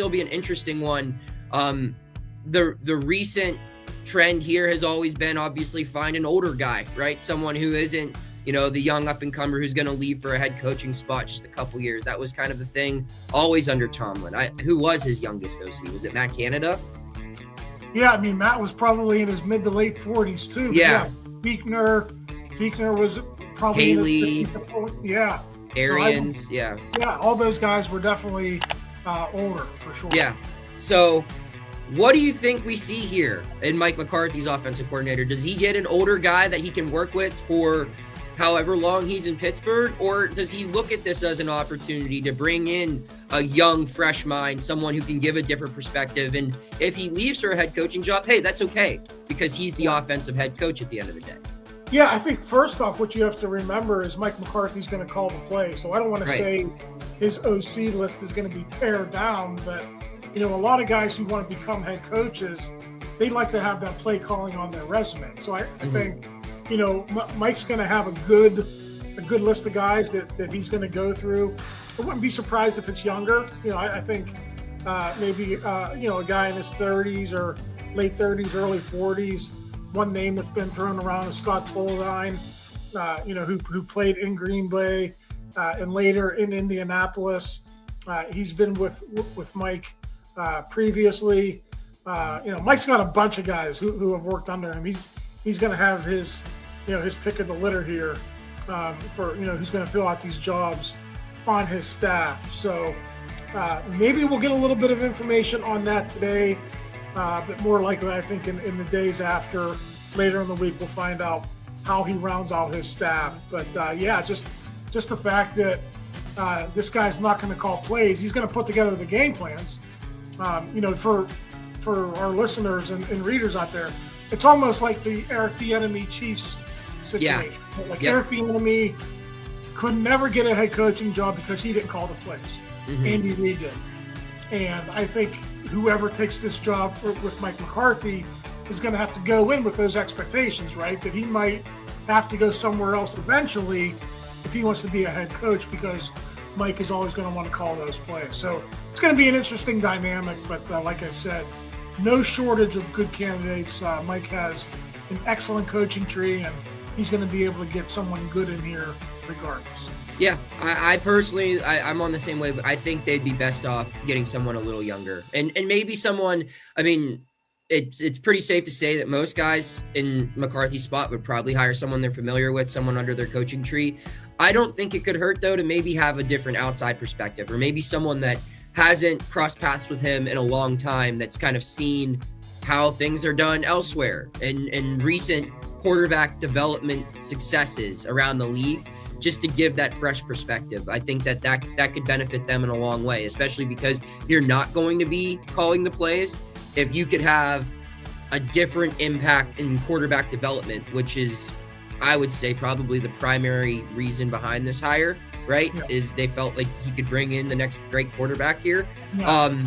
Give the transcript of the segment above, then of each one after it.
still be an interesting one. The recent trend here has always been obviously find an older guy, right? Someone who isn't, the young up-and-comer who's going to leave for a head coaching spot just a couple years. That was kind of the thing always under Tomlin. Who was his youngest OC? Was it Matt Canada? Yeah, I mean, Matt was probably in his mid to late 40s too. Yeah. Fiechner was probably Haley. in his 50s. Yeah. Arians, so yeah, all those guys were definitely older for sure. Yeah. So what do you think we see here in Mike McCarthy's offensive coordinator? Does he get an older guy that he can work with for however long he's in Pittsburgh, or does he look at this as an opportunity to bring in a young, fresh mind, someone who can give a different perspective? And if he leaves for a head coaching job, hey, that's okay, because he's the offensive head coach at the end of the day. Yeah, I think first off, what you have to remember is Mike McCarthy's going to call the play. So I don't want to say his OC list is going to be pared down, but a lot of guys who want to become head coaches, they like to have that play calling on their resume. So I think, Mike's going to have a good list of guys that he's going to go through. I wouldn't be surprised if it's younger. I think maybe a guy in his 30s or late 30s, early 40s. One name that's been thrown around is Scott Toldine, who played in Green Bay and later in Indianapolis. He's been with Mike previously. Mike's got a bunch of guys who have worked under him. He's going to have his pick of the litter here for who's going to fill out these jobs on his staff. So maybe we'll get a little bit of information on that today. But more likely, I think in the days after, later in the week, we'll find out how he rounds out his staff. But just the fact that this guy's not going to call plays, he's going to put together the game plans. For our listeners and readers out there, it's almost like the Eric Bieniemy Chiefs situation. Yeah. Eric Bieniemy could never get a head coaching job because he didn't call the plays. Andy Reid did, and I think whoever takes this job with Mike McCarthy is going to have to go in with those expectations, right? That he might have to go somewhere else eventually if he wants to be a head coach, because Mike is always going to want to call those plays. So it's going to be an interesting dynamic, but like I said, no shortage of good candidates. Mike has an excellent coaching tree, and he's going to be able to get someone good in here regardless. Yeah, I personally, I'm on the same way, but I think they'd be best off getting someone a little younger. And maybe someone, I mean, it's pretty safe to say that most guys in McCarthy's spot would probably hire someone they're familiar with, someone under their coaching tree. I don't think it could hurt, though, to maybe have a different outside perspective, or maybe someone that hasn't crossed paths with him in a long time, that's kind of seen how things are done elsewhere and recent quarterback development successes around the league, just to give that fresh perspective. I think that could benefit them in a long way, especially because you're not going to be calling the plays. If you could have a different impact in quarterback development, which is, I would say, probably the primary reason behind this hire, right? Yeah. Is they felt like he could bring in the next great quarterback here. Yeah.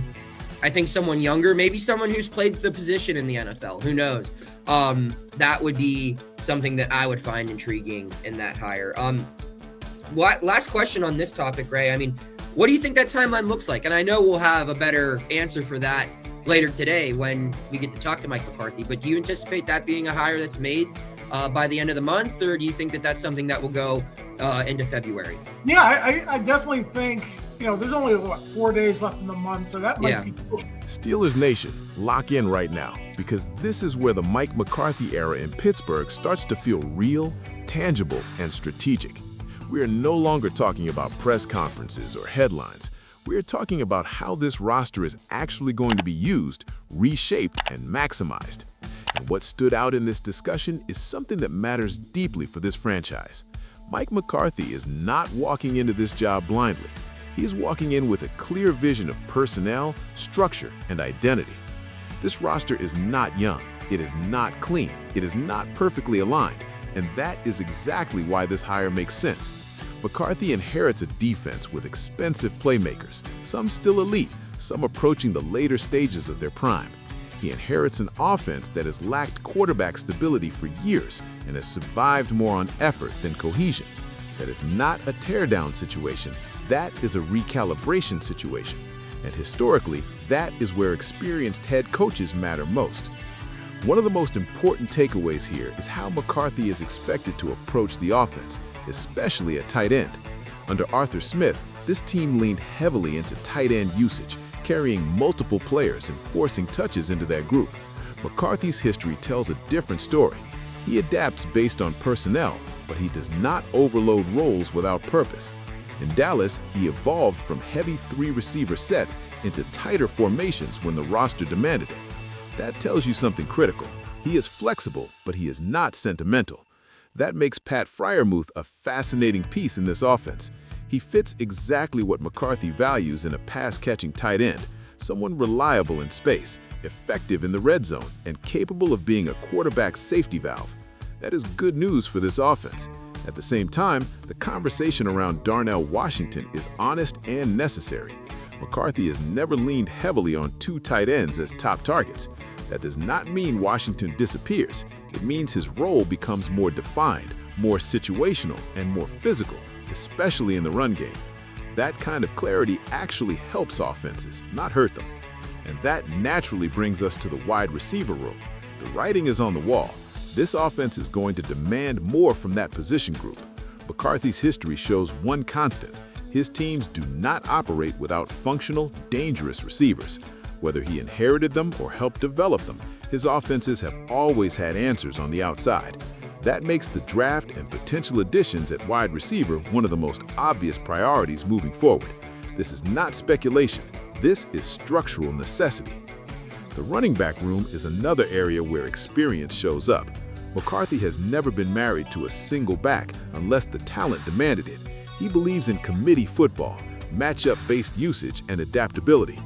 I think someone younger, maybe someone who's played the position in the NFL, who knows? That would be something that I would find intriguing in that hire. Last question on this topic, Ray. I mean, what do you think that timeline looks like? And I know we'll have a better answer for that later today when we get to talk to Mike McCarthy, but do you anticipate that being a hire that's made by the end of the month, or do you think that that's something that will go into February? Yeah, I definitely think, there's only 4 days left in the month, so that might be. Steelers Nation, lock in right now, because this is where the Mike McCarthy era in Pittsburgh starts to feel real, tangible, and strategic. We are no longer talking about press conferences or headlines. We are talking about how this roster is actually going to be used, reshaped, and maximized. And what stood out in this discussion is something that matters deeply for this franchise. Mike McCarthy is not walking into this job blindly. He is walking in with a clear vision of personnel, structure, and identity. This roster is not young, it is not clean, it is not perfectly aligned, and that is exactly why this hire makes sense. McCarthy inherits a defense with expensive playmakers, some still elite, some approaching the later stages of their prime. He inherits an offense that has lacked quarterback stability for years and has survived more on effort than cohesion. That is not a teardown situation. That is a recalibration situation. And historically, That is where experienced head coaches matter most. One of the most important takeaways here is how McCarthy is expected to approach the offense, especially at tight end. Under Arthur Smith, this team leaned heavily into tight end usage, carrying multiple players and forcing touches into that group. McCarthy's history tells a different story. He adapts based on personnel, but he does not overload roles without purpose. In Dallas, he evolved from heavy 3-receiver sets into tighter formations when the roster demanded it. That tells you something critical. He is flexible, but he is not sentimental. That makes Pat Freiermuth a fascinating piece in this offense. He fits exactly what McCarthy values in a pass-catching tight end, someone reliable in space, effective in the red zone, and capable of being a quarterback safety valve. That is good news for this offense. At the same time, the conversation around Darnell Washington is honest and necessary. McCarthy has never leaned heavily on 2 tight ends as top targets. That does not mean Washington disappears. It means his role becomes more defined, more situational, and more physical, especially in the run game. That kind of clarity actually helps offenses, not hurt them. And that naturally brings us to the wide receiver room. The writing is on the wall. This offense is going to demand more from that position group. McCarthy's history shows one constant. His teams do not operate without functional, dangerous receivers. Whether he inherited them or helped develop them, his offenses have always had answers on the outside. That makes the draft and potential additions at wide receiver one of the most obvious priorities moving forward. This is not speculation. This is structural necessity. The running back room is another area where experience shows up. McCarthy has never been married to a single back unless the talent demanded it. He believes in committee football, matchup-based usage, and adaptability.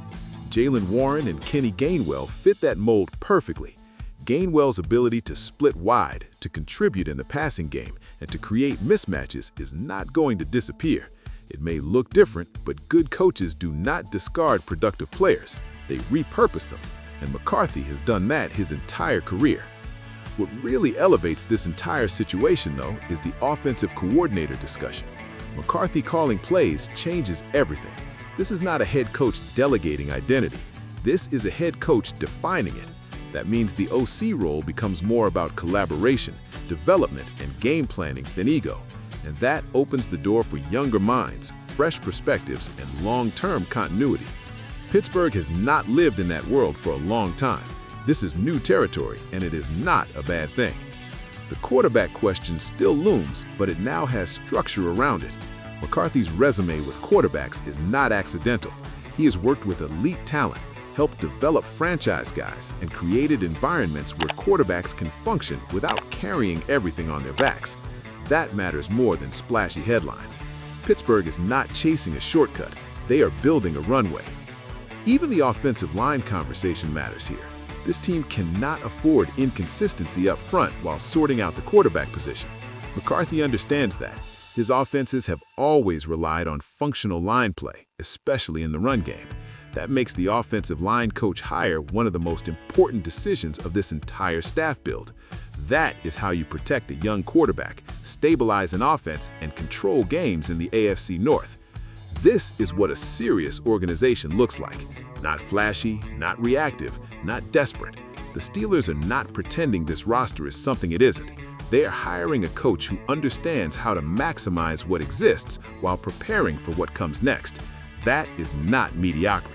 Jaylen Warren and Kenny Gainwell fit that mold perfectly. Gainwell's ability to split wide, to contribute in the passing game, and to create mismatches is not going to disappear. It may look different, but good coaches do not discard productive players. They repurpose them, and McCarthy has done that his entire career. What really elevates this entire situation, though, is the offensive coordinator discussion. McCarthy calling plays changes everything. This is not a head coach delegating identity. This is a head coach defining it. That means the OC role becomes more about collaboration, development, and game planning than ego. And that opens the door for younger minds, fresh perspectives, and long-term continuity. Pittsburgh has not lived in that world for a long time. This is new territory, and it is not a bad thing. The quarterback question still looms, but it now has structure around it. McCarthy's resume with quarterbacks is not accidental. He has worked with elite talent, helped develop franchise guys, and created environments where quarterbacks can function without carrying everything on their backs. That matters more than splashy headlines. Pittsburgh is not chasing a shortcut. They are building a runway. Even the offensive line conversation matters here. This team cannot afford inconsistency up front while sorting out the quarterback position. McCarthy understands that. His offenses have always relied on functional line play, especially in the run game. That makes the offensive line coach hire one of the most important decisions of this entire staff build. That is how you protect a young quarterback, stabilize an offense, and control games in the AFC North. This is what a serious organization looks like. Not flashy, not reactive, not desperate. The Steelers are not pretending this roster is something it isn't. They are hiring a coach who understands how to maximize what exists while preparing for what comes next. That is not mediocrity.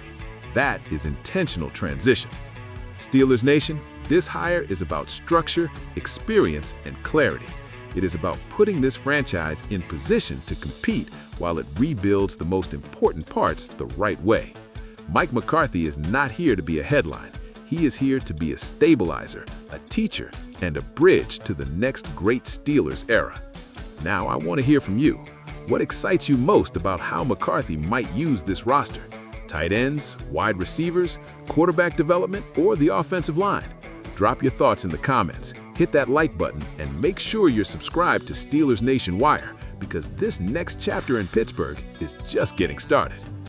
That is intentional transition. Steelers Nation, this hire is about structure, experience, and clarity. It is about putting this franchise in position to compete while it rebuilds the most important parts the right way. Mike McCarthy is not here to be a headline. He is here to be a stabilizer, a teacher, and a bridge to the next great Steelers era. Now I want to hear from you. What excites you most about how McCarthy might use this roster? Tight ends, wide receivers, quarterback development, or the offensive line? Drop your thoughts in the comments, hit that like button, and make sure you're subscribed to Steelers Nation Wire, because this next chapter in Pittsburgh is just getting started.